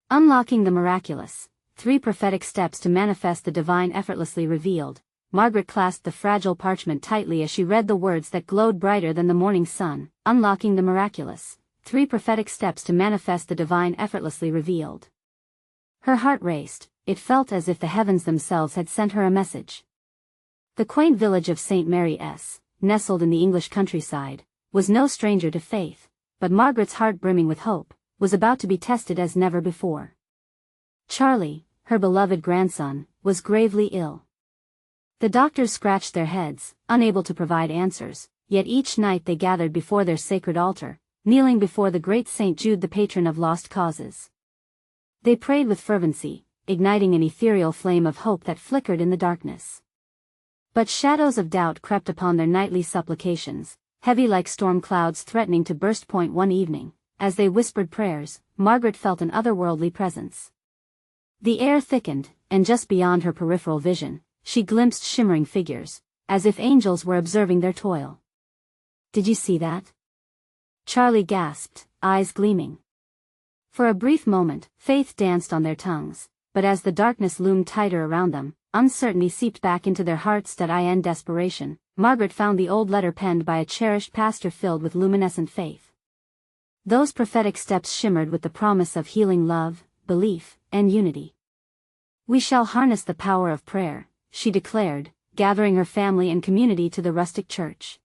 Unlocking the Miraculous. 3 Prophetic Steps to Manifest the Divine Effortlessly Revealed. Margaret clasped the fragile parchment tightly as she read the words that glowed brighter than the morning sun. Unlocking the Miraculous. 3 Prophetic Steps to Manifest the Divine Effortlessly Revealed. Her heart raced. It felt as if the heavens themselves had sent her a message. The quaint village of St. Mary's, nestled in the English countryside, was no stranger to faith, but Margaret's heart brimming with hope was about to be tested as never before. Charlie, her beloved grandson, was gravely ill. The doctors scratched their heads, unable to provide answers, yet each night they gathered before their sacred altar, kneeling before the great St. Jude, the patron of lost causes. They prayed with fervency, igniting an ethereal flame of hope that flickered in the darkness. But shadows of doubt crept upon their nightly supplications, heavy like storm clouds threatening to burst. One evening, as they whispered prayers, Margaret felt an otherworldly presence. The air thickened, and just beyond her peripheral vision, she glimpsed shimmering figures, as if angels were observing their toil. "Did you see that?" Charlie gasped, eyes gleaming. For a brief moment, faith danced on their tongues, but as the darkness loomed tighter around them, uncertainty seeped back into their hearts. In desperation, Margaret found the old letter penned by a cherished pastor filled with luminescent faith. Those prophetic steps shimmered with the promise of healing, love, belief, and unity. "We shall harness the power of prayer," she declared, gathering her family and community to the rustic church.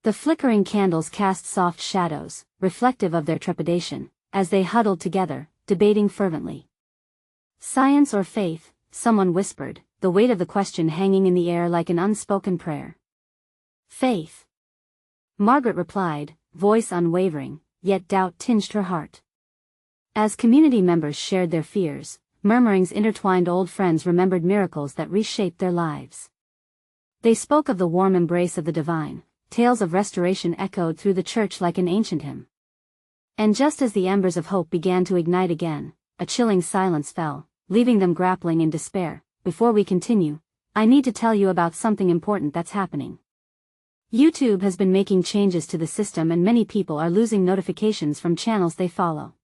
The flickering candles cast soft shadows, reflective of their trepidation, as they huddled together, debating fervently. "Science or faith?" someone whispered, the weight of the question hanging in the air like an unspoken prayer. "Faith," Margaret replied, voice unwavering, yet doubt tinged her heart. As community members shared their fears, murmurings intertwined. Old friends remembered miracles that reshaped their lives. They spoke of the warm embrace of the divine. Tales of restoration echoed through the church like an ancient hymn. And just as the embers of hope began to ignite again, a chilling silence fell, leaving them grappling in despair. "Before we continue, I need to tell you about something important that's happening. YouTube has been making changes to the system and many people are losing notifications from channels they follow.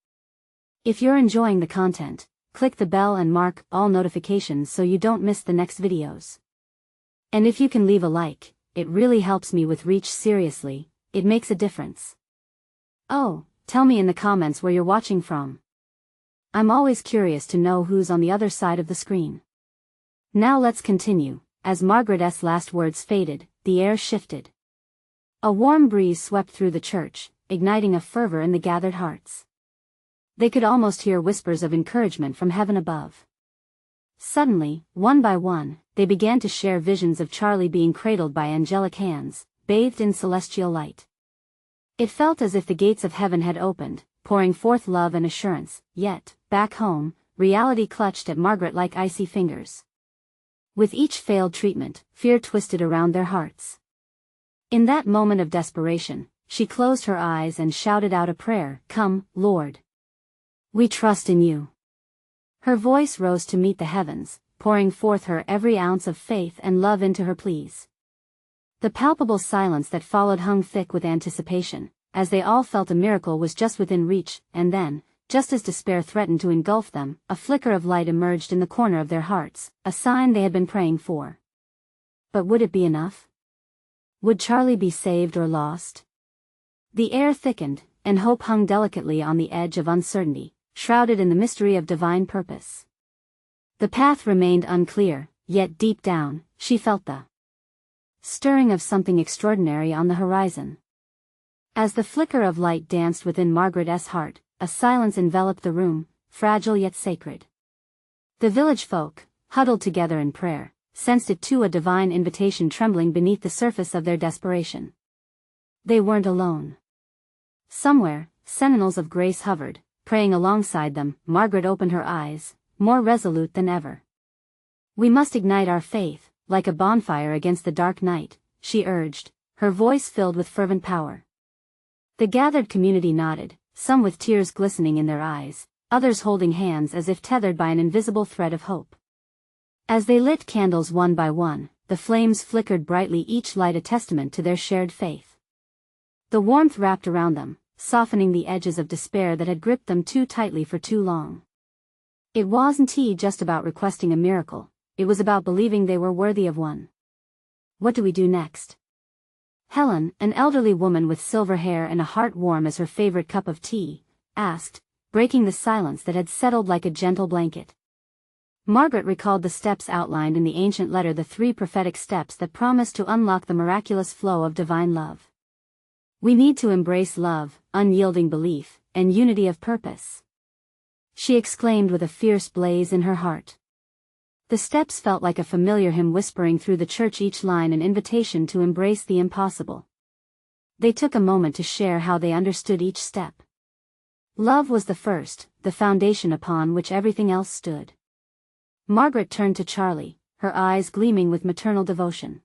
If you're enjoying the content, click the bell and mark all notifications so you don't miss the next videos. And if you can leave a like, it really helps me with reach. Seriously, it makes a difference. Oh, tell me in the comments where you're watching from. I'm always curious to know who's on the other side of the screen. Now let's continue. As Margaret's last words faded, the air shifted. A warm breeze swept through the church, igniting a fervor in the gathered hearts. They could almost hear whispers of encouragement from heaven above. Suddenly, one by one, they began to share visions of Charlie being cradled by angelic hands, bathed in celestial light. It felt as if the gates of heaven had opened, pouring forth love and assurance. Yet, back home, reality clutched at Margaret like icy fingers. With each failed treatment, fear twisted around their hearts. In that moment of desperation, she closed her eyes and shouted out a prayer. "Come, Lord. We trust in you." Her voice rose to meet the heavens, pouring forth her every ounce of faith and love into her pleas. The palpable silence that followed hung thick with anticipation, as they all felt a miracle was just within reach. And then, just as despair threatened to engulf them, a flicker of light emerged in the corner of their hearts, a sign they had been praying for. But would it be enough? Would Charlie be saved or lost? The air thickened, and hope hung delicately on the edge of uncertainty, shrouded in the mystery of divine purpose. The path remained unclear, yet deep down, she felt the stirring of something extraordinary on the horizon. As the flicker of light danced within Margaret's heart, a silence enveloped the room, fragile yet sacred. The village folk, huddled together in prayer, sensed it too, a divine invitation trembling beneath the surface of their desperation. They weren't alone. Somewhere, sentinels of grace hovered, praying alongside them. Margaret opened her eyes, more resolute than ever. "We must ignite our faith, like a bonfire against the dark night," she urged, her voice filled with fervent power. The gathered community nodded, some with tears glistening in their eyes, others holding hands as if tethered by an invisible thread of hope. As they lit candles one by one, the flames flickered brightly, each light a testament to their shared faith. The warmth wrapped around them, softening the edges of despair that had gripped them too tightly for too long. It wasn't just about requesting a miracle, it was about believing they were worthy of one. What do we do next? Helen, an elderly woman with silver hair and a heart warm as her favorite cup of tea, asked, breaking the silence that had settled like a gentle blanket. Margaret recalled the steps outlined in the ancient letter, the 3 prophetic steps that promised to unlock the miraculous flow of divine love. We need to embrace love, unyielding belief, and unity of purpose, she exclaimed with a fierce blaze in her heart. The steps felt like a familiar hymn whispering through the church, each line an invitation to embrace the impossible. They took a moment to share how they understood each step. Love was the first, the foundation upon which everything else stood. Margaret turned to Charlie, her eyes gleaming with maternal devotion.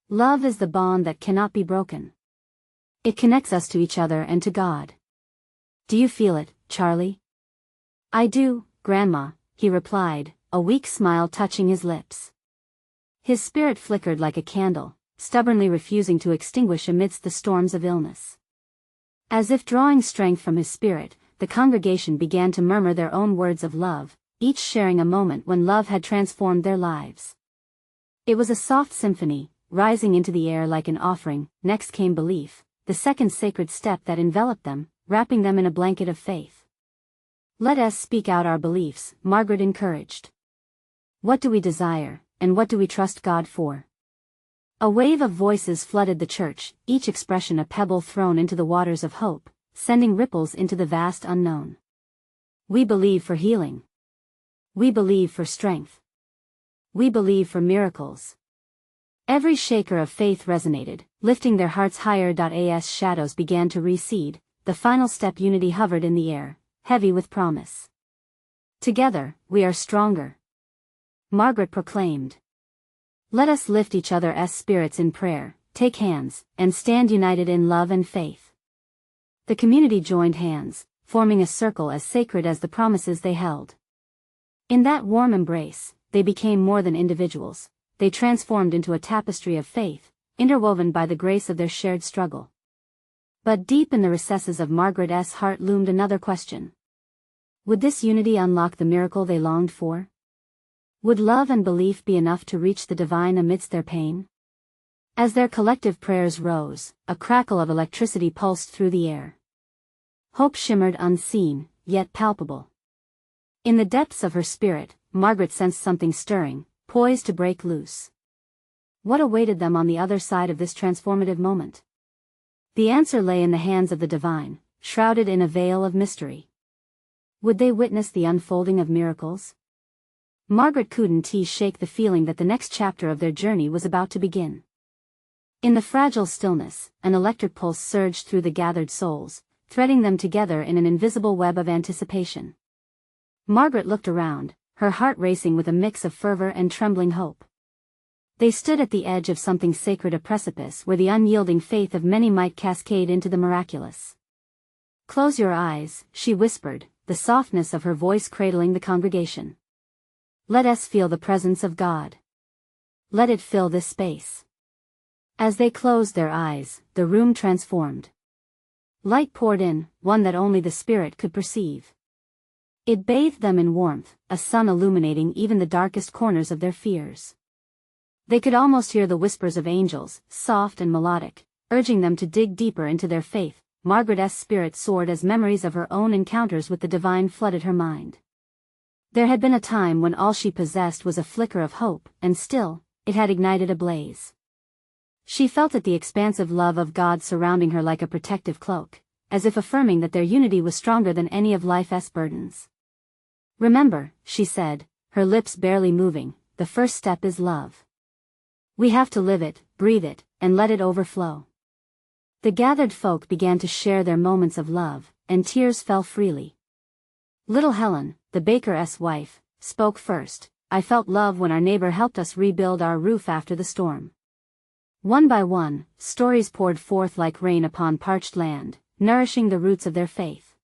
Love is the bond that cannot be broken. It connects us to each other and to God. Do you feel it, Charlie? I do, Grandma, he replied, a weak smile touching his lips. His spirit flickered like a candle, stubbornly refusing to extinguish amidst the storms of illness. As if drawing strength from his spirit, the congregation began to murmur their own words of love, each sharing a moment when love had transformed their lives. It was a soft symphony, rising into the air like an offering. Next came belief, the second sacred step that enveloped them, wrapping them in a blanket of faith. Let us speak out our beliefs, Margaret encouraged. What do we desire, and what do we trust God for? A wave of voices flooded the church, each expression a pebble thrown into the waters of hope, sending ripples into the vast unknown. We believe for healing. We believe for strength. We believe for miracles. Every shaker of faith resonated, lifting their hearts higher. As shadows began to recede, the final step, unity, hovered in the air, heavy with promise. Together, we are stronger, Margaret proclaimed. Let us lift each other's spirits in prayer, take hands, and stand united in love and faith. The community joined hands, forming a circle as sacred as the promises they held. In that warm embrace, they became more than individuals, they transformed into a tapestry of faith, interwoven by the grace of their shared struggle. But deep in the recesses of Margaret's heart loomed another question. Would this unity unlock the miracle they longed for? Would love and belief be enough to reach the divine amidst their pain? As their collective prayers rose, a crackle of electricity pulsed through the air. Hope shimmered, unseen, yet palpable. In the depths of her spirit, Margaret sensed something stirring, poised to break loose. What awaited them on the other side of this transformative moment? The answer lay in the hands of the divine, shrouded in a veil of mystery. Would they witness the unfolding of miracles? Margaret couldn't shake the feeling that the next chapter of their journey was about to begin. In the fragile stillness, an electric pulse surged through the gathered souls, threading them together in an invisible web of anticipation. Margaret looked around, her heart racing with a mix of fervor and trembling hope. They stood at the edge of something sacred, a precipice where the unyielding faith of many might cascade into the miraculous. Close your eyes, she whispered, the softness of her voice cradling the congregation. Let us feel the presence of God. Let it fill this space. As they closed their eyes, the room transformed. Light poured in, one that only the Spirit could perceive. It bathed them in warmth, a sun illuminating even the darkest corners of their fears. They could almost hear the whispers of angels, soft and melodic, urging them to dig deeper into their faith. Margaret's spirit soared as memories of her own encounters with the divine flooded her mind. There had been a time when all she possessed was a flicker of hope, and still, it had ignited a blaze. She felt it, the expansive love of God surrounding her like a protective cloak, as if affirming that their unity was stronger than any of life's burdens. Remember, she said, her lips barely moving, the first step is love. We have to live it, breathe it, and let it overflow. The gathered folk began to share their moments of love, and tears fell freely. Little Helen, the baker's wife, spoke first. I felt love when our neighbor helped us rebuild our roof after the storm. One by one, stories poured forth like rain upon parched land, nourishing the roots of their faith.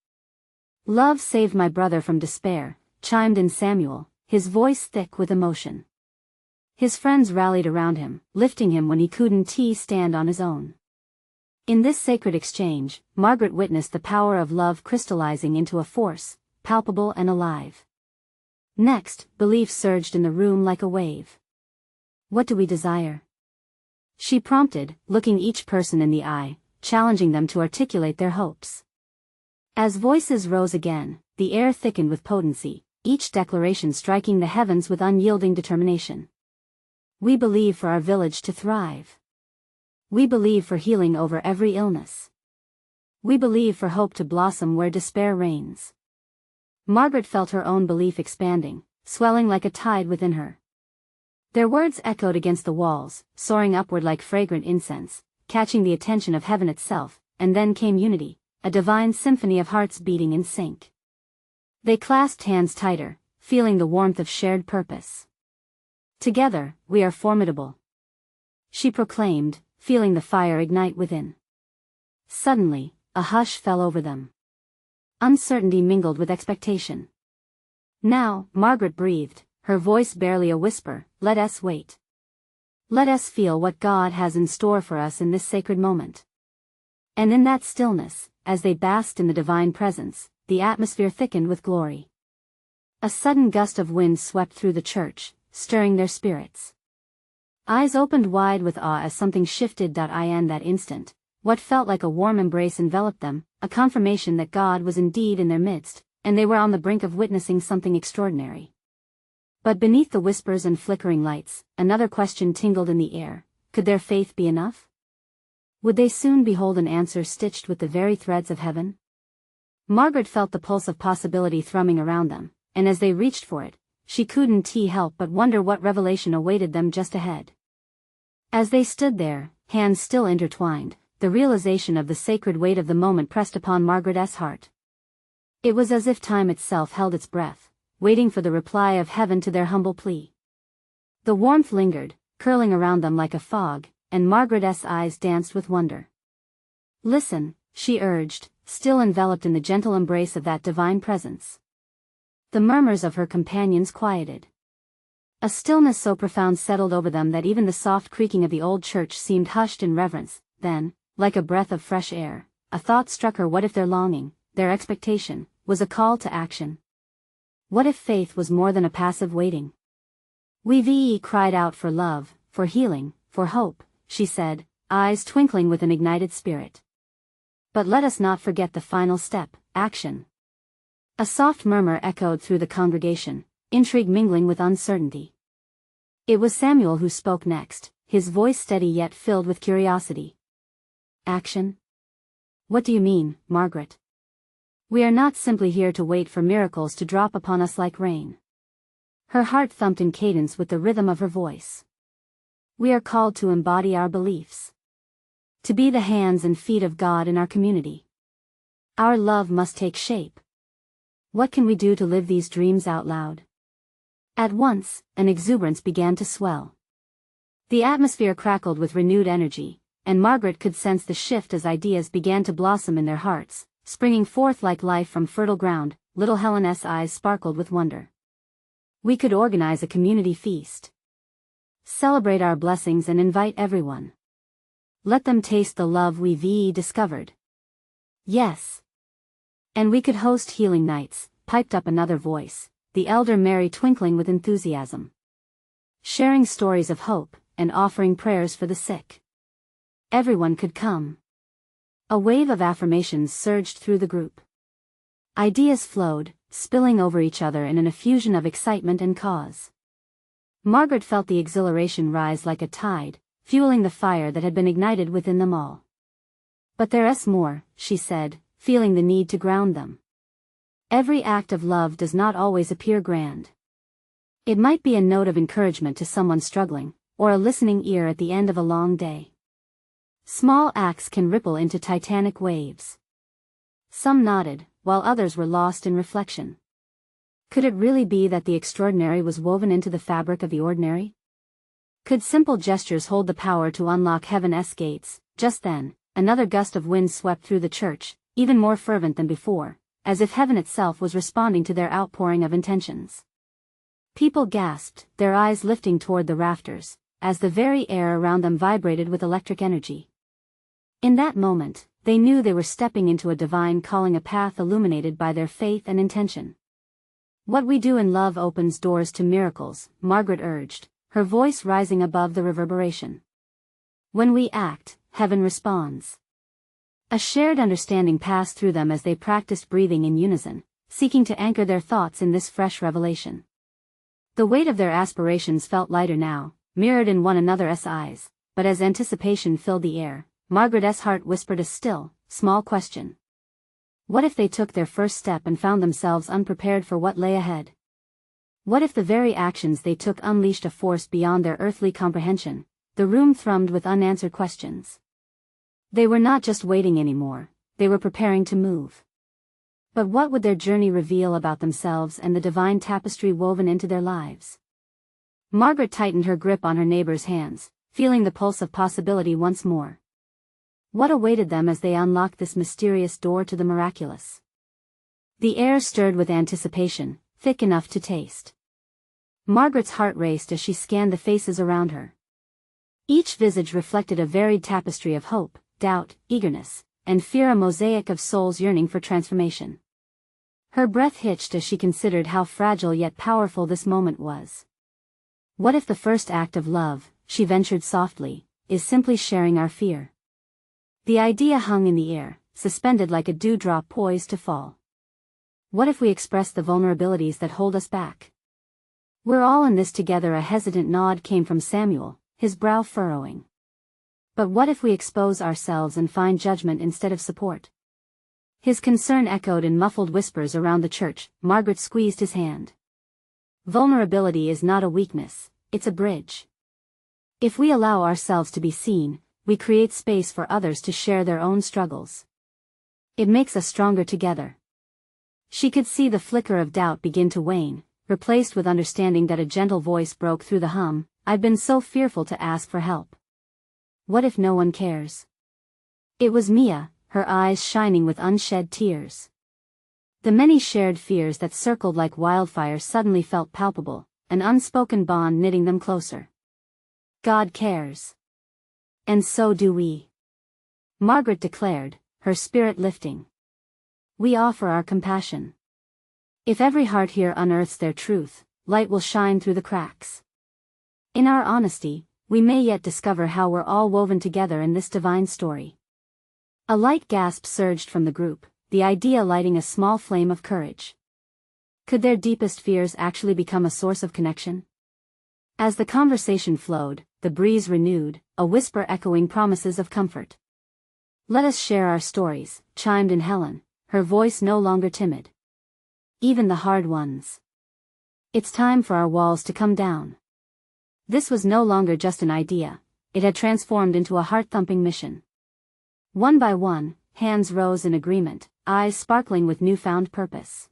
Love saved my brother from despair, chimed in Samuel, his voice thick with emotion. His friends rallied around him, lifting him when he couldn't stand on his own. In this sacred exchange, Margaret witnessed the power of love crystallizing into a force, palpable and alive. Next, belief surged in the room like a wave. What do we desire? She prompted, looking each person in the eye, challenging them to articulate their hopes. As voices rose again, the air thickened with potency, each declaration striking the heavens with unyielding determination. We believe for our village to thrive. We believe for healing over every illness. We believe for hope to blossom where despair reigns. Margaret felt her own belief expanding, swelling like a tide within her. Their words echoed against the walls, soaring upward like fragrant incense, catching the attention of heaven itself, and then came unity, a divine symphony of hearts beating in sync. They clasped hands tighter, feeling the warmth of shared purpose. Together, we are formidable, she proclaimed, feeling the fire ignite within. Suddenly, a hush fell over them. Uncertainty mingled with expectation. Now, Margaret breathed, her voice barely a whisper, let us wait. Let us feel what God has in store for us in this sacred moment. And in that stillness, as they basked in the divine presence, the atmosphere thickened with glory. A sudden gust of wind swept through the church, stirring their spirits. Eyes opened wide with awe as something shifted. In that instant, what felt like a warm embrace enveloped them, a confirmation that God was indeed in their midst, and they were on the brink of witnessing something extraordinary. But beneath the whispers and flickering lights, another question tingled in the air: could their faith be enough? Would they soon behold an answer stitched with the very threads of heaven? Margaret felt the pulse of possibility thrumming around them, and as they reached for it, she couldn't help but wonder what revelation awaited them just ahead. As they stood there, hands still intertwined, the realization of the sacred weight of the moment pressed upon Margaret's heart. It was as if time itself held its breath, waiting for the reply of heaven to their humble plea. The warmth lingered, curling around them like a fog, and Margaret's eyes danced with wonder. Listen, she urged, still enveloped in the gentle embrace of that divine presence. The murmurs of her companions quieted. A stillness so profound settled over them that even the soft creaking of the old church seemed hushed in reverence. Then, like a breath of fresh air, a thought struck her. What if their longing, their expectation, was a call to action? What if faith was more than a passive waiting? We cried out for love, for healing, for hope, she said, eyes twinkling with an ignited spirit. But let us not forget the final step, action. A soft murmur echoed through the congregation, intrigue mingling with uncertainty. It was Samuel who spoke next, his voice steady yet filled with curiosity. Action? What do you mean, Margaret? We are not simply here to wait for miracles to drop upon us like rain. Her heart thumped in cadence with the rhythm of her voice. We are called to embody our beliefs. To be the hands and feet of God in our community. Our love must take shape. What can we do to live these dreams out loud? At once, an exuberance began to swell. The atmosphere crackled with renewed energy, and Margaret could sense the shift as ideas began to blossom in their hearts, springing forth like life from fertile ground. Little Helen's eyes sparkled with wonder. We could organize a community feast. Celebrate our blessings and invite everyone. Let them taste the love we've discovered. Yes. And we could host healing nights, piped up another voice, the elder Mary twinkling with enthusiasm. Sharing stories of hope, and offering prayers for the sick. Everyone could come. A wave of affirmations surged through the group. Ideas flowed, spilling over each other in an effusion of excitement and cause. Margaret felt the exhilaration rise like a tide, fueling the fire that had been ignited within them all. But there's more, she said, feeling the need to ground them. Every act of love does not always appear grand. It might be a note of encouragement to someone struggling, or a listening ear at the end of a long day. Small acts can ripple into titanic waves. Some nodded, while others were lost in reflection. Could it really be that the extraordinary was woven into the fabric of the ordinary? Could simple gestures hold the power to unlock heaven's gates? Just then, another gust of wind swept through the church, even more fervent than before, as if heaven itself was responding to their outpouring of intentions. People gasped, their eyes lifting toward the rafters, as the very air around them vibrated with electric energy. In that moment, they knew they were stepping into a divine calling, a path illuminated by their faith and intention. What we do in love opens doors to miracles, Margaret urged, her voice rising above the reverberation. When we act, heaven responds. A shared understanding passed through them as they practiced breathing in unison, seeking to anchor their thoughts in this fresh revelation. The weight of their aspirations felt lighter now, mirrored in one another's eyes, but as anticipation filled the air, Margaret's heart whispered a still, small question. What if they took their first step and found themselves unprepared for what lay ahead? What if the very actions they took unleashed a force beyond their earthly comprehension? The room thrummed with unanswered questions. They were not just waiting anymore, they were preparing to move. But what would their journey reveal about themselves and the divine tapestry woven into their lives? Margaret tightened her grip on her neighbor's hands, feeling the pulse of possibility once more. What awaited them as they unlocked this mysterious door to the miraculous? The air stirred with anticipation, thick enough to taste. Margaret's heart raced as she scanned the faces around her. Each visage reflected a varied tapestry of hope, doubt, eagerness, and fear, a mosaic of souls yearning for transformation. Her breath hitched as she considered how fragile yet powerful this moment was. What if the first act of love, she ventured softly, is simply sharing our fear? The idea hung in the air, suspended like a dewdrop poised to fall. What if we express the vulnerabilities that hold us back? We're all in this together. A hesitant nod came from Samuel, his brow furrowing. But what if we expose ourselves and find judgment instead of support? His concern echoed in muffled whispers around the church. Margaret squeezed his hand. Vulnerability is not a weakness, it's a bridge. If we allow ourselves to be seen, we create space for others to share their own struggles. It makes us stronger together. She could see the flicker of doubt begin to wane, replaced with understanding. That a gentle voice broke through the hum. I've been so fearful to ask for help. What if no one cares? It was Mia, her eyes shining with unshed tears. The many shared fears that circled like wildfire suddenly felt palpable, an unspoken bond knitting them closer. God cares. And so do we. Margaret declared, her spirit lifting. We offer our compassion. If every heart here unearths their truth, light will shine through the cracks. In our honesty, we may yet discover how we're all woven together in this divine story. A light gasp surged from the group, the idea lighting a small flame of courage. Could their deepest fears actually become a source of connection? As the conversation flowed, the breeze renewed, a whisper echoing promises of comfort. Let us share our stories, chimed in Helen, her voice no longer timid. Even the hard ones. It's time for our walls to come down. This was no longer just an idea, it had transformed into a heart-thumping mission. One by one, hands rose in agreement, eyes sparkling with newfound purpose.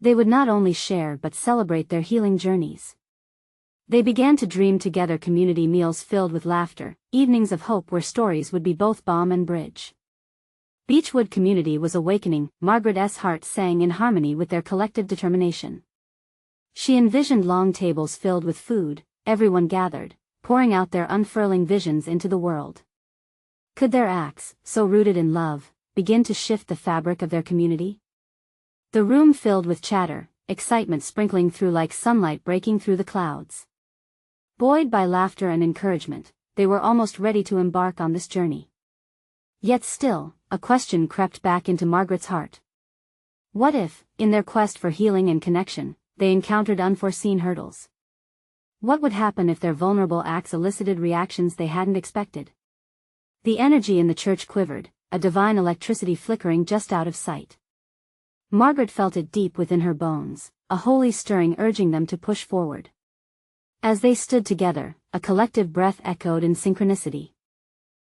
They would not only share but celebrate their healing journeys. They began to dream together, community meals filled with laughter, evenings of hope where stories would be both balm and bridge. Beechwood community was awakening. Margaret's heart sang in harmony with their collective determination. She envisioned long tables filled with food, everyone gathered, pouring out their unfurling visions into the world. Could their acts, so rooted in love, begin to shift the fabric of their community? The room filled with chatter, excitement sprinkling through like sunlight breaking through the clouds. Buoyed by laughter and encouragement, they were almost ready to embark on this journey. Yet still, a question crept back into Margaret's heart. What if, in their quest for healing and connection, they encountered unforeseen hurdles? What would happen if their vulnerable acts elicited reactions they hadn't expected? The energy in the church quivered, a divine electricity flickering just out of sight. Margaret felt it deep within her bones, a holy stirring urging them to push forward. As they stood together, a collective breath echoed in synchronicity.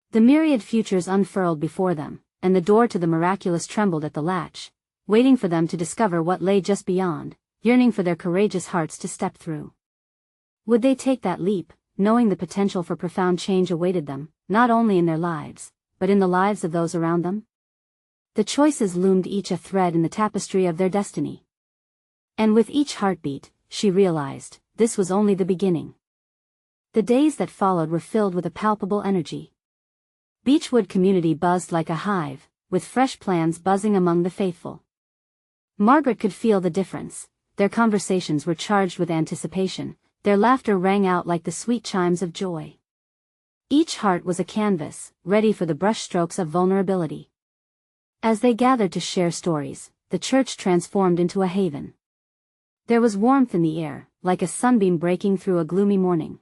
The myriad futures unfurled before them, and the door to the miraculous trembled at the latch, waiting for them to discover what lay just beyond, yearning for their courageous hearts to step through. Would they take that leap, knowing the potential for profound change awaited them, not only in their lives, but in the lives of those around them? The choices loomed, each a thread in the tapestry of their destiny. And with each heartbeat, she realized, this was only the beginning. The days that followed were filled with a palpable energy. Beechwood community buzzed like a hive, with fresh plans buzzing among the faithful. Margaret could feel the difference. their conversations were charged with anticipation, their laughter rang out like the sweet chimes of joy. Each heart was a canvas, ready for the brushstrokes of vulnerability. As they gathered to share stories, the church transformed into a haven. There was warmth in the air, like a sunbeam breaking through a gloomy morning.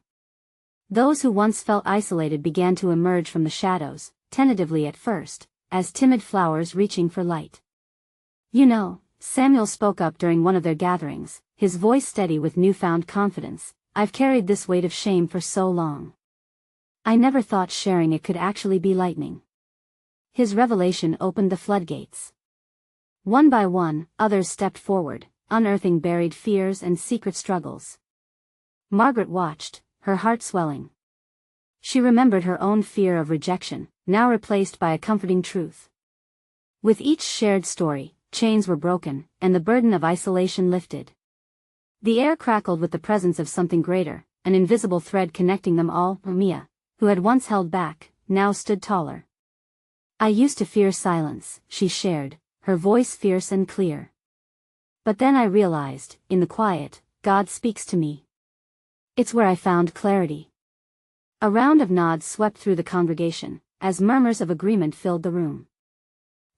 Those who once felt isolated began to emerge from the shadows, tentatively at first, as timid flowers reaching for light. "You know," Samuel spoke up during one of their gatherings, his voice steady with newfound confidence, "I've carried this weight of shame for so long. I never thought sharing it could actually be lightening." His revelation opened the floodgates. One by one, others stepped forward, unearthing buried fears and secret struggles. Margaret watched, her heart swelling. She remembered her own fear of rejection, now replaced by a comforting truth. With each shared story, chains were broken, and the burden of isolation lifted. The air crackled with the presence of something greater, an invisible thread connecting them all. Mia, who had once held back, now stood taller. "I used to fear silence," she shared, her voice fierce and clear. "But then I realized, in the quiet, God speaks to me. It's where I found clarity." A round of nods swept through the congregation, as murmurs of agreement filled the room.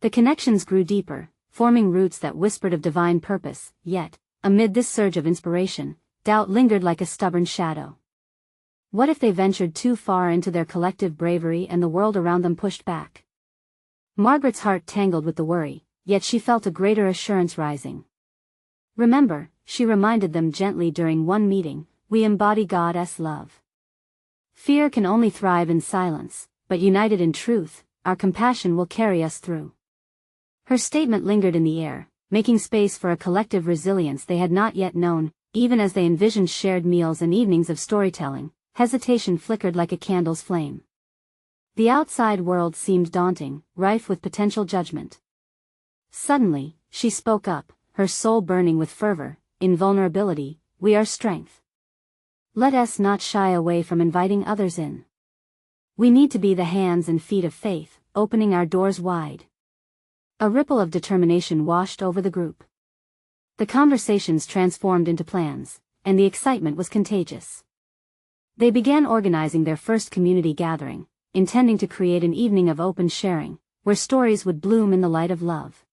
The connections grew deeper, forming roots that whispered of divine purpose, yet, amid this surge of inspiration, doubt lingered like a stubborn shadow. What if they ventured too far into their collective bravery and the world around them pushed back? Margaret's heart tangled with the worry, yet she felt a greater assurance rising. "Remember," she reminded them gently during one meeting, "we embody God's love. Fear can only thrive in silence, but united in truth, our compassion will carry us through." Her statement lingered in the air, making space for a collective resilience they had not yet known. Even as they envisioned shared meals and evenings of storytelling, hesitation flickered like a candle's flame. The outside world seemed daunting, rife with potential judgment. Suddenly, she spoke up, her soul burning with fervor. "In vulnerability, we are strength. Let us not shy away from inviting others in. We need to be the hands and feet of faith, opening our doors wide." A ripple of determination washed over the group. The conversations transformed into plans, and the excitement was contagious. They began organizing their first community gathering, intending to create an evening of open sharing, where stories would bloom in the light of love.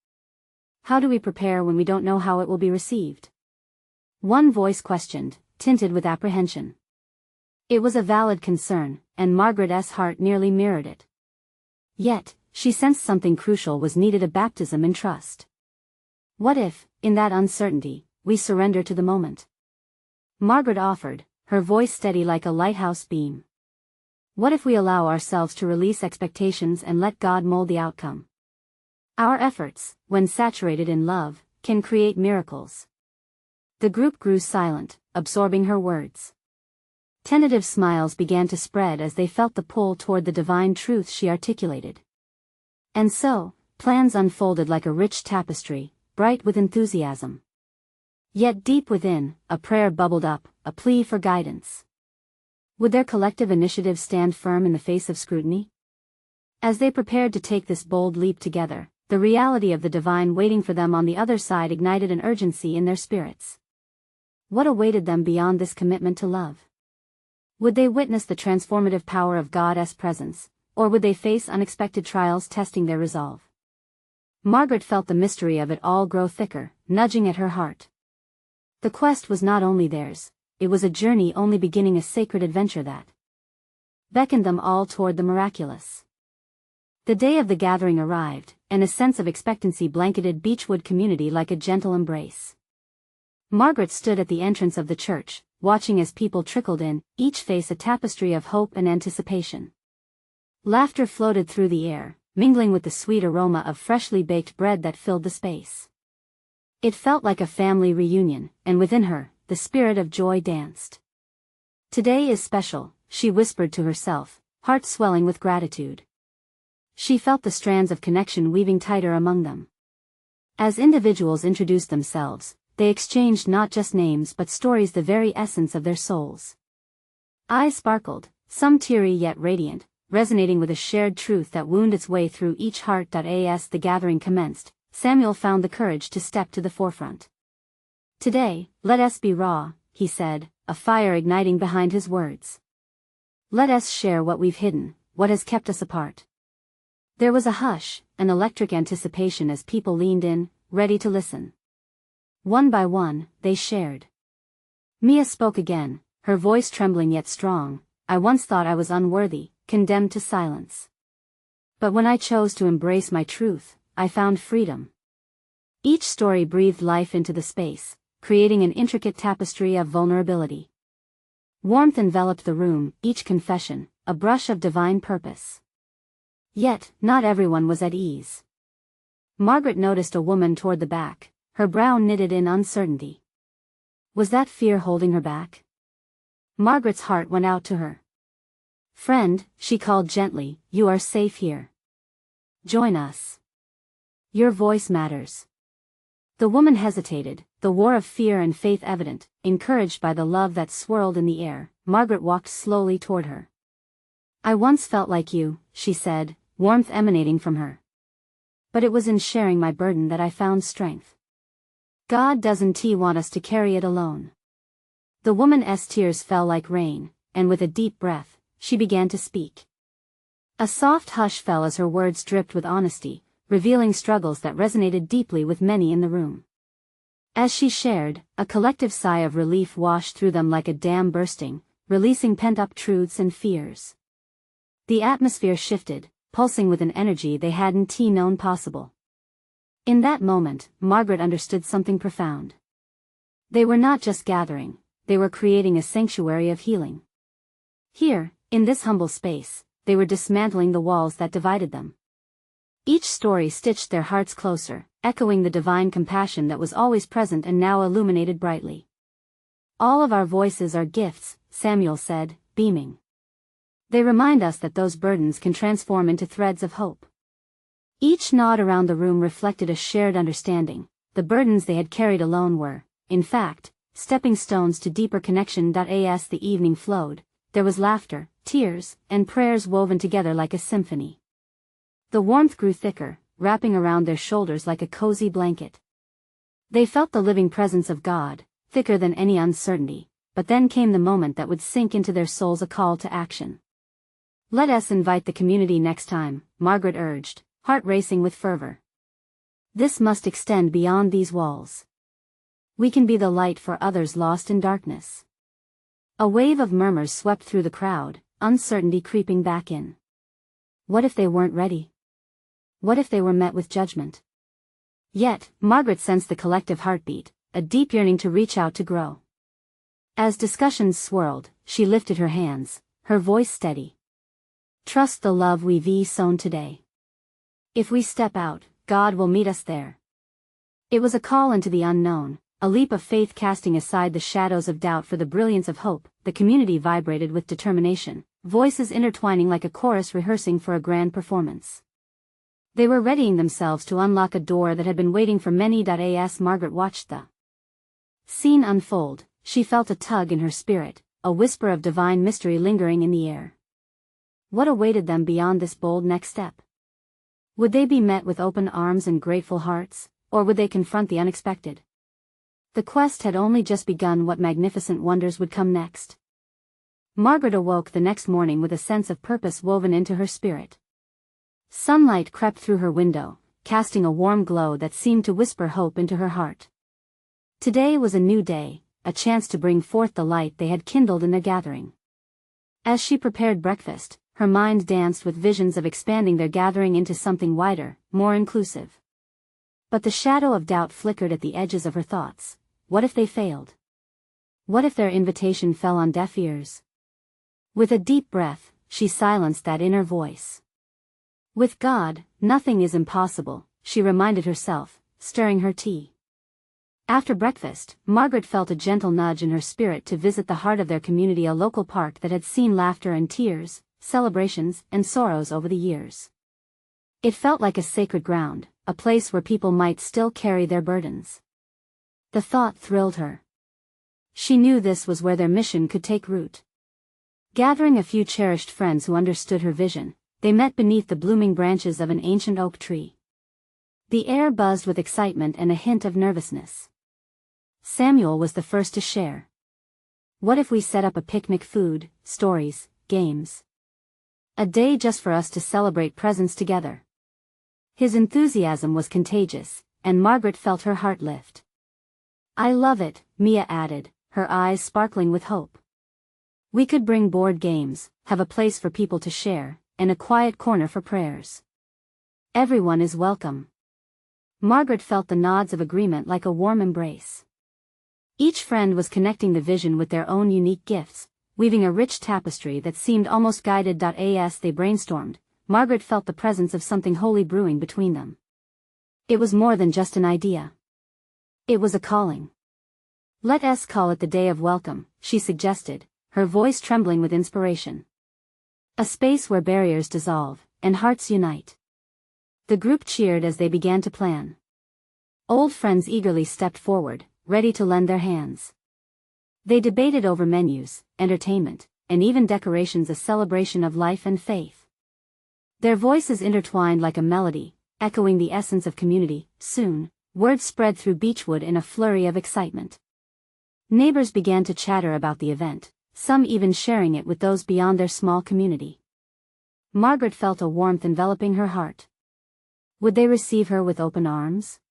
"How do we prepare when we don't know how it will be received?" One voice questioned, tinted with apprehension. It was a valid concern, and Margaret's heart nearly mirrored it. Yet, she sensed something crucial was needed: a baptism in trust. What if, in that uncertainty, we surrender to the moment? Margaret offered, her voice steady like a lighthouse beam. What if we allow ourselves to release expectations and let God mold the outcome? Our efforts, when saturated in love, can create miracles. The group grew silent, absorbing her words. Tentative smiles began to spread as they felt the pull toward the divine truth she articulated. And so, plans unfolded like a rich tapestry, bright with enthusiasm. Yet deep within, a prayer bubbled up, a plea for guidance. Would their collective initiative stand firm in the face of scrutiny? As they prepared to take this bold leap together, the reality of the divine waiting for them on the other side ignited an urgency in their spirits. What awaited them beyond this commitment to love? Would they witness the transformative power of God's presence, or would they face unexpected trials testing their resolve? Margaret felt the mystery of it all grow thicker, nudging at her heart. The quest was not only theirs, it was a journey only beginning, a sacred adventure that beckoned them all toward the miraculous. The day of the gathering arrived, and a sense of expectancy blanketed Beechwood community like a gentle embrace. Margaret stood at the entrance of the church, watching as people trickled in, each face a tapestry of hope and anticipation. Laughter floated through the air, mingling with the sweet aroma of freshly baked bread that filled the space. It felt like a family reunion, and within her, the spirit of joy danced. "Today is special," she whispered to herself, heart swelling with gratitude. She felt the strands of connection weaving tighter among them. As individuals introduced themselves, they exchanged not just names but stories, the very essence of their souls. Eyes sparkled, some teary yet radiant, resonating with a shared truth that wound its way through each heart. As the gathering commenced, Samuel found the courage to step to the forefront. Today, let us be raw, he said, a fire igniting behind his words. Let us share what we've hidden, what has kept us apart. There was a hush, an electric anticipation as people leaned in, ready to listen. One by one, they shared. Mia spoke again, her voice trembling yet strong. I once thought I was unworthy, condemned to silence. But when I chose to embrace my truth, I found freedom. Each story breathed life into the space, creating an intricate tapestry of vulnerability. Warmth enveloped the room, each confession, a brush of divine purpose. Yet, not everyone was at ease. Margaret noticed a woman toward the back, her brow knitted in uncertainty. Was that fear holding her back? Margaret's heart went out to her. Friend, she called gently, you are safe here. Join us. Your voice matters. The woman hesitated, the war of fear and faith evident, encouraged by the love that swirled in the air. Margaret walked slowly toward her. I once felt like you, she said, warmth emanating from her. But it was in sharing my burden that I found strength. God doesn't want us to carry it alone. The woman's tears fell like rain, and with a deep breath, she began to speak. A soft hush fell as her words dripped with honesty, revealing struggles that resonated deeply with many in the room. As she shared, a collective sigh of relief washed through them like a dam bursting, releasing pent-up truths and fears. The atmosphere shifted, pulsing with an energy they hadn't known possible. In that moment, Margaret understood something profound. They were not just gathering, they were creating a sanctuary of healing. Here, in this humble space, they were dismantling the walls that divided them. Each story stitched their hearts closer, echoing the divine compassion that was always present and now illuminated brightly. All of our voices are gifts, Samuel said, beaming. They remind us that those burdens can transform into threads of hope. Each nod around the room reflected a shared understanding. The burdens they had carried alone were, in fact, stepping stones to deeper connection. As the evening flowed, there was laughter, tears, and prayers woven together like a symphony. The warmth grew thicker, wrapping around their shoulders like a cozy blanket. They felt the living presence of God, thicker than any uncertainty, but then came the moment that would sink into their souls, a call to action. Let us invite the community next time, Margaret urged, heart racing with fervor. This must extend beyond these walls. We can be the light for others lost in darkness. A wave of murmurs swept through the crowd, uncertainty creeping back in. What if they weren't ready? What if they were met with judgment? Yet, Margaret sensed the collective heartbeat, a deep yearning to reach out to grow. As discussions swirled, she lifted her hands, her voice steady. Trust the love we've sown today. If we step out, God will meet us there. It was a call into the unknown, a leap of faith casting aside the shadows of doubt for the brilliance of hope. The community vibrated with determination, voices intertwining like a chorus rehearsing for a grand performance. They were readying themselves to unlock a door that had been waiting for many. As Margaret watched the scene unfold, she felt a tug in her spirit, a whisper of divine mystery lingering in the air. What awaited them beyond this bold next step? Would they be met with open arms and grateful hearts, or would they confront the unexpected? The quest had only just begun. What magnificent wonders would come next? Margaret awoke the next morning with a sense of purpose woven into her spirit. Sunlight crept through her window, casting a warm glow that seemed to whisper hope into her heart. Today was a new day, a chance to bring forth the light they had kindled in their gathering. As she prepared breakfast, her mind danced with visions of expanding their gathering into something wider, more inclusive. But the shadow of doubt flickered at the edges of her thoughts. What if they failed? What if their invitation fell on deaf ears? With a deep breath, she silenced that inner voice. With God, nothing is impossible, she reminded herself, stirring her tea. After breakfast, Margaret felt a gentle nudge in her spirit to visit the heart of their community, a local park that had seen laughter and tears, celebrations and sorrows over the years. It felt like a sacred ground, a place where people might still carry their burdens. The thought thrilled her. She knew this was where their mission could take root. Gathering a few cherished friends who understood her vision, they met beneath the blooming branches of an ancient oak tree. The air buzzed with excitement and a hint of nervousness. Samuel was the first to share. What if we set up a picnic, food, stories, games? A day just for us to celebrate presence together. His enthusiasm was contagious, and Margaret felt her heart lift. I love it, Mia added, her eyes sparkling with hope. We could bring board games, have a place for people to share, and a quiet corner for prayers. Everyone is welcome. Margaret felt the nods of agreement like a warm embrace. Each friend was connecting the vision with their own unique gifts, weaving a rich tapestry that seemed almost guided. As they brainstormed, Margaret felt the presence of something holy brewing between them. It was more than just an idea. It was a calling. Let us call it the Day of Welcome, she suggested, her voice trembling with inspiration. A space where barriers dissolve, and hearts unite. The group cheered as they began to plan. Old friends eagerly stepped forward, ready to lend their hands. They debated over menus, entertainment, and even decorations, a celebration of life and faith. Their voices intertwined like a melody, echoing the essence of community. Soon, word spread through Beechwood in a flurry of excitement. Neighbors began to chatter about the event, some even sharing it with those beyond their small community. Margaret felt a warmth enveloping her heart. Would they receive her with open arms?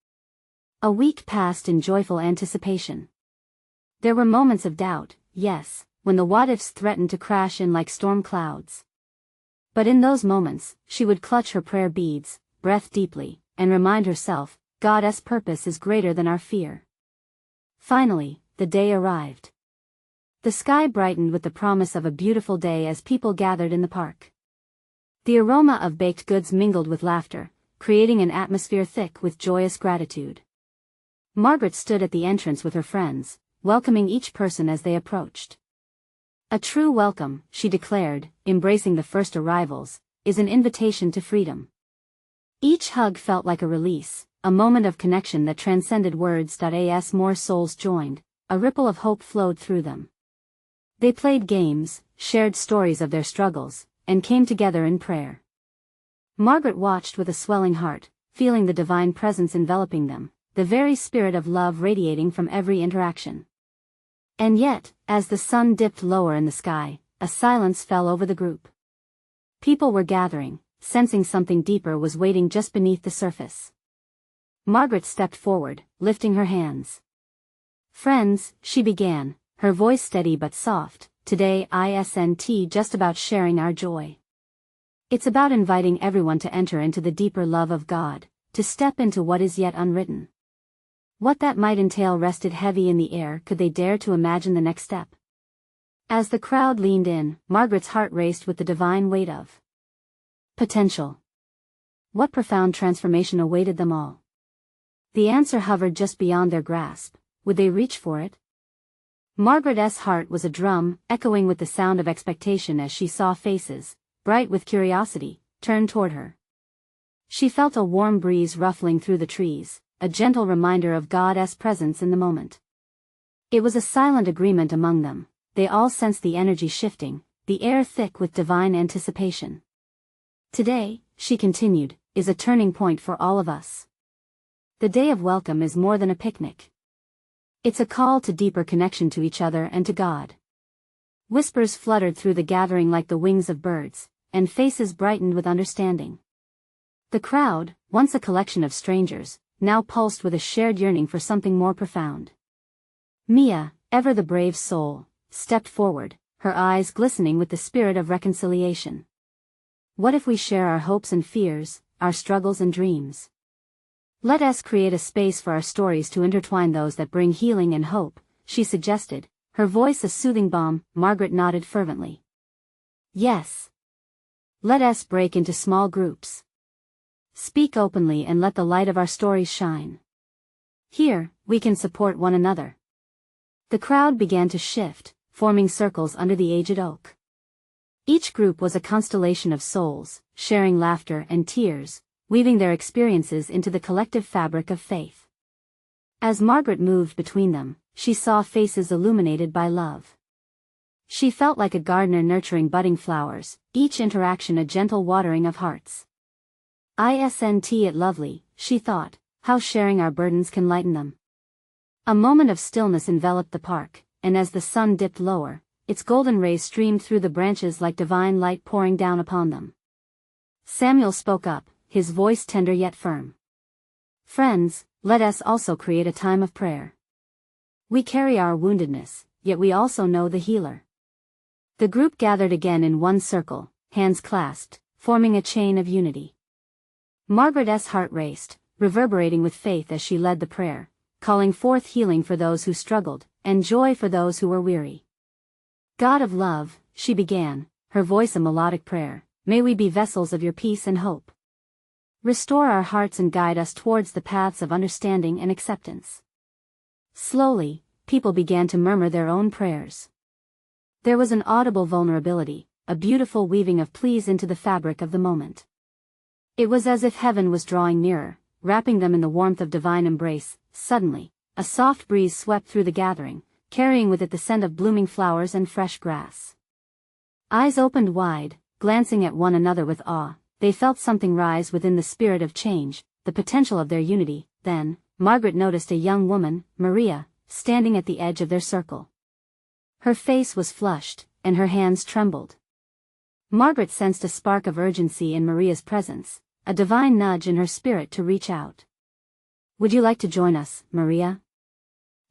A week passed in joyful anticipation. There were moments of doubt, yes, when the what-ifs threatened to crash in like storm clouds. But in those moments, she would clutch her prayer beads, breath deeply, and remind herself, God's purpose is greater than our fear. Finally, the day arrived. The sky brightened with the promise of a beautiful day as people gathered in the park. The aroma of baked goods mingled with laughter, creating an atmosphere thick with joyous gratitude. Margaret stood at the entrance with her friends, welcoming each person as they approached. A true welcome, she declared, embracing the first arrivals, is an invitation to freedom. Each hug felt like a release, a moment of connection that transcended words. As more souls joined, a ripple of hope flowed through them. They played games, shared stories of their struggles, and came together in prayer. Margaret watched with a swelling heart, feeling the divine presence enveloping them, the very spirit of love radiating from every interaction. And yet, as the sun dipped lower in the sky, a silence fell over the group. People were gathering, sensing something deeper was waiting just beneath the surface. Margaret stepped forward, lifting her hands. Friends, she began, her voice steady but soft, today isn't just about sharing our joy. It's about inviting everyone to enter into the deeper love of God, to step into what is yet unwritten. What that might entail rested heavy in the air. Could they dare to imagine the next step? As the crowd leaned in, Margaret's heart raced with the divine weight of potential. What profound transformation awaited them all? The answer hovered just beyond their grasp. Would they reach for it? Margaret's heart was a drum, echoing with the sound of expectation as she saw faces, bright with curiosity, turned toward her. She felt a warm breeze ruffling through the trees, a gentle reminder of God's presence in the moment. It was a silent agreement among them. They all sensed the energy shifting, the air thick with divine anticipation. Today, she continued, is a turning point for all of us. The Day of Welcome is more than a picnic. It's a call to deeper connection to each other and to God. Whispers fluttered through the gathering like the wings of birds, and faces brightened with understanding. The crowd, once a collection of strangers, now pulsed with a shared yearning for something more profound. Mia, ever the brave soul, stepped forward, her eyes glistening with the spirit of reconciliation. What if we share our hopes and fears, our struggles and dreams? Let us create a space for our stories to intertwine, those that bring healing and hope, she suggested, her voice a soothing balm. Margaret nodded fervently. Yes. Let us break into small groups. Speak openly and let the light of our stories shine. Here, we can support one another. The crowd began to shift, forming circles under the aged oak. Each group was a constellation of souls, sharing laughter and tears, weaving their experiences into the collective fabric of faith. As Margaret moved between them, she saw faces illuminated by love. She felt like a gardener nurturing budding flowers, each interaction a gentle watering of hearts. Isn't it lovely, she thought, how sharing our burdens can lighten them. A moment of stillness enveloped the park, and as the sun dipped lower, its golden rays streamed through the branches like divine light pouring down upon them. Samuel spoke up, his voice tender yet firm. "Friends, let us also create a time of prayer. We carry our woundedness, yet we also know the healer." The group gathered again in one circle, hands clasped, forming a chain of unity. Margaret's heart raced, reverberating with faith as she led the prayer, calling forth healing for those who struggled, and joy for those who were weary. "God of love," she began, her voice a melodic prayer, "may we be vessels of your peace and hope. Restore our hearts and guide us towards the paths of understanding and acceptance." Slowly, people began to murmur their own prayers. There was an audible vulnerability, a beautiful weaving of pleas into the fabric of the moment. It was as if heaven was drawing nearer, wrapping them in the warmth of divine embrace. Suddenly, a soft breeze swept through the gathering, carrying with it the scent of blooming flowers and fresh grass. Eyes opened wide, glancing at one another with awe, they felt something rise within the spirit of change, the potential of their unity. Then, Margaret noticed a young woman, Maria, standing at the edge of their circle. Her face was flushed, and her hands trembled. Margaret sensed a spark of urgency in Maria's presence, a divine nudge in her spirit to reach out. "Would you like to join us, Maria?"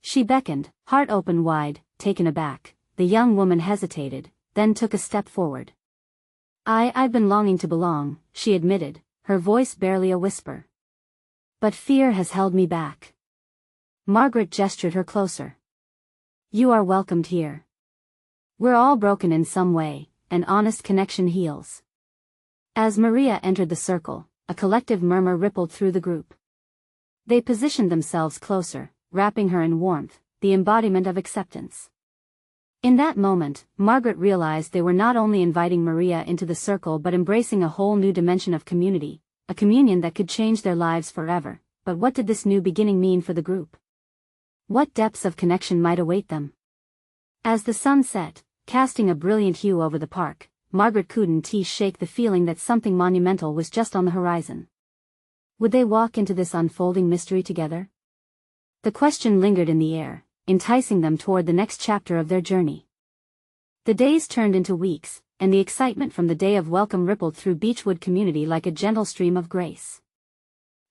She beckoned, heart open wide, taken aback. The young woman hesitated, then took a step forward. I've been longing to belong," she admitted, her voice barely a whisper. "But fear has held me back." Margaret gestured her closer. "You are welcomed here. We're all broken in some way, and honest connection heals." As Maria entered the circle, a collective murmur rippled through the group. They positioned themselves closer, wrapping her in warmth, the embodiment of acceptance. In that moment, Margaret realized they were not only inviting Maria into the circle but embracing a whole new dimension of community, a communion that could change their lives forever. But what did this new beginning mean for the group? What depths of connection might await them? As the sun set, casting a brilliant hue over the park, Margaret couldn't shake the feeling that something monumental was just on the horizon. Would they walk into this unfolding mystery together? The question lingered in the air, enticing them toward the next chapter of their journey. The days turned into weeks, and the excitement from the day of welcome rippled through Beechwood community like a gentle stream of grace.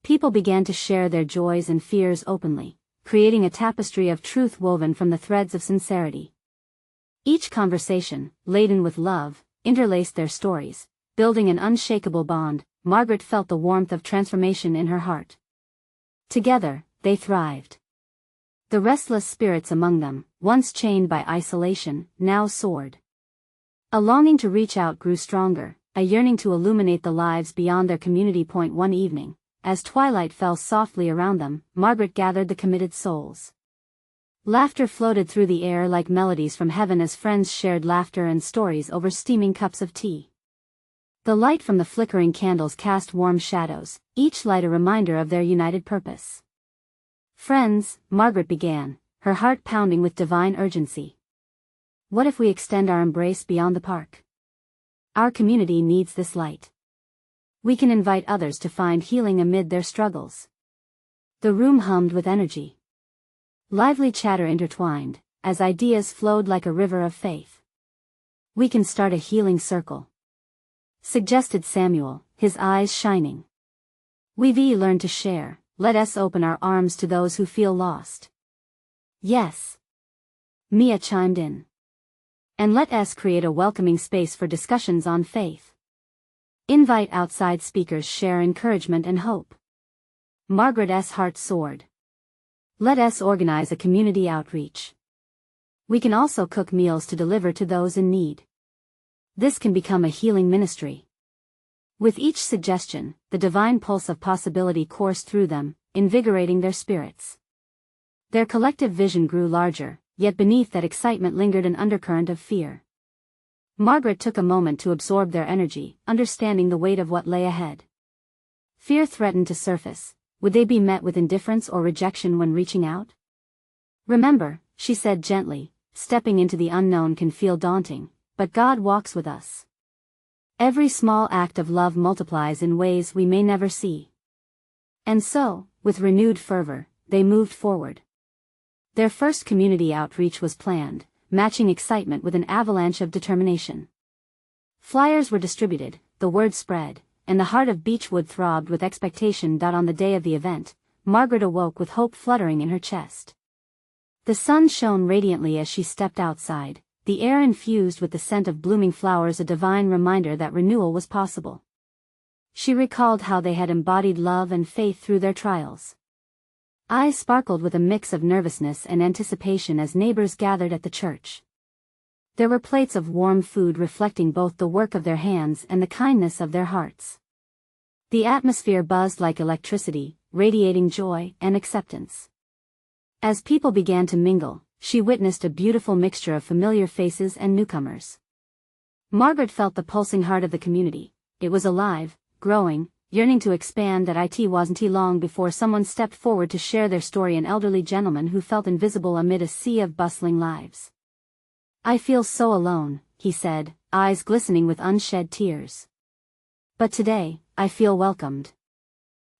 People began to share their joys and fears openly, creating a tapestry of truth woven from the threads of sincerity. Each conversation, laden with love, interlaced their stories, building an unshakable bond. Margaret felt the warmth of transformation in her heart. Together, they thrived. The restless spirits among them, once chained by isolation, now soared. A longing to reach out grew stronger, a yearning to illuminate the lives beyond their community. One evening, as twilight fell softly around them, Margaret gathered the committed souls. Laughter floated through the air like melodies from heaven as friends shared laughter and stories over steaming cups of tea. The light from the flickering candles cast warm shadows, each light a reminder of their united purpose. "Friends," Margaret began, her heart pounding with divine urgency. "What if we extend our embrace beyond the park? Our community needs this light. We can invite others to find healing amid their struggles." The room hummed with energy. Lively chatter intertwined, as ideas flowed like a river of faith. "We can start a healing circle," suggested Samuel, his eyes shining. "We've learned to share, let us open our arms to those who feel lost." "Yes," Mia chimed in. "And let us create a welcoming space for discussions on faith. Invite outside speakers, share encouragement and hope." Margaret's heart soared. "Let us organize a community outreach. We can also cook meals to deliver to those in need. This can become a healing ministry." With each suggestion, the divine pulse of possibility coursed through them, invigorating their spirits. Their collective vision grew larger, yet beneath that excitement lingered an undercurrent of fear. Margaret took a moment to absorb their energy, understanding the weight of what lay ahead. Fear threatened to surface. Would they be met with indifference or rejection when reaching out? "Remember," she said gently, "stepping into the unknown can feel daunting, but God walks with us. Every small act of love multiplies in ways we may never see." And so, with renewed fervor, they moved forward. Their first community outreach was planned, matching excitement with an avalanche of determination. Flyers were distributed, the word spread, and the heart of Beechwood throbbed with expectation. On the day of the event, Margaret awoke with hope fluttering in her chest. The sun shone radiantly as she stepped outside, the air infused with the scent of blooming flowers, a divine reminder that renewal was possible. She recalled how they had embodied love and faith through their trials. Eyes sparkled with a mix of nervousness and anticipation as neighbors gathered at the church. There were plates of warm food reflecting both the work of their hands and the kindness of their hearts. The atmosphere buzzed like electricity, radiating joy and acceptance. As people began to mingle, she witnessed a beautiful mixture of familiar faces and newcomers. Margaret felt the pulsing heart of the community. It was alive, growing, yearning to expand. It wasn't long before someone stepped forward to share their story, an elderly gentleman who felt invisible amid a sea of bustling lives. "I feel so alone," he said, eyes glistening with unshed tears. "But today, I feel welcomed.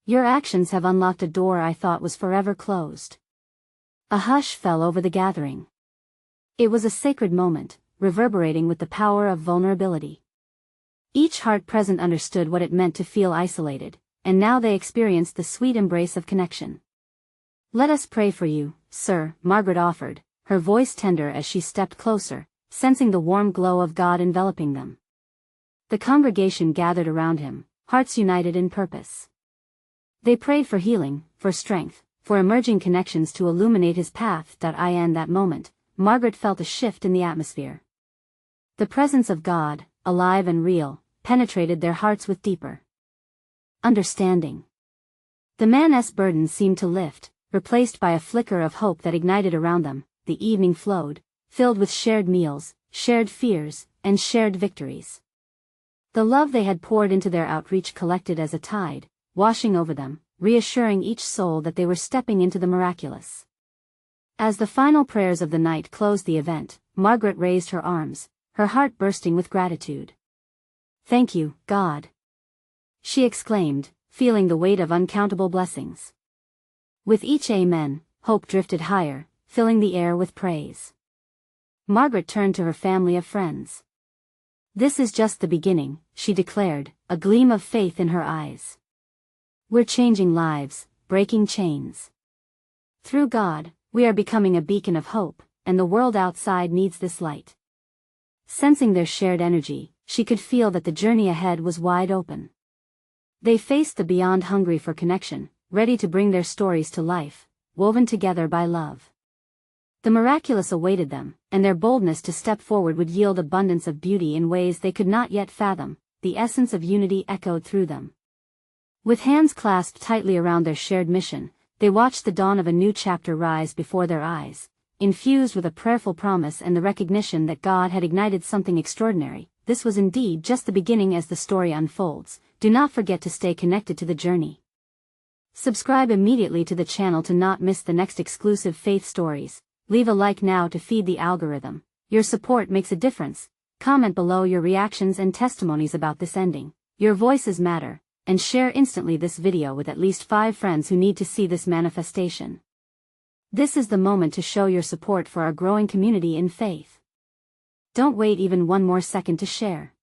Your actions have unlocked a door I thought was forever closed." A hush fell over the gathering. It was a sacred moment, reverberating with the power of vulnerability. Each heart present understood what it meant to feel isolated, and now they experienced the sweet embrace of connection. "Let us pray for you, sir," Margaret offered, her voice tender as she stepped closer, sensing the warm glow of God enveloping them. The congregation gathered around him, hearts united in purpose. They prayed for healing, for strength, for emerging connections to illuminate his path. In that moment, Margaret felt a shift in the atmosphere. The presence of God, alive and real, penetrated their hearts with deeper understanding. The man's burden seemed to lift, replaced by a flicker of hope that ignited around them. The evening flowed, filled with shared meals, shared fears, and shared victories. The love they had poured into their outreach collected as a tide, washing over them, reassuring each soul that they were stepping into the miraculous. As the final prayers of the night closed the event, Margaret raised her arms, her heart bursting with gratitude. "Thank you, God," she exclaimed, feeling the weight of uncountable blessings. With each amen, hope drifted higher, filling the air with praise. Margaret turned to her family of friends. "This is just the beginning," she declared, a gleam of faith in her eyes. "We're changing lives, breaking chains. Through God, we are becoming a beacon of hope, and the world outside needs this light." Sensing their shared energy, she could feel that the journey ahead was wide open. They faced the beyond, hungry for connection, ready to bring their stories to life, woven together by love. The miraculous awaited them, and their boldness to step forward would yield abundance of beauty in ways they could not yet fathom. The essence of unity echoed through them. With hands clasped tightly around their shared mission, they watched the dawn of a new chapter rise before their eyes, infused with a prayerful promise and the recognition that God had ignited something extraordinary. This was indeed just the beginning. As the story unfolds, do not forget to stay connected to the journey. Subscribe immediately to the channel to not miss the next exclusive faith stories. Leave a like now to feed the algorithm. Your support makes a difference. Comment below your reactions and testimonies about this ending. Your voices matter, and share instantly this video with at least 5 friends who need to see this manifestation. This is the moment to show your support for our growing community in faith. Don't wait even one more second to share.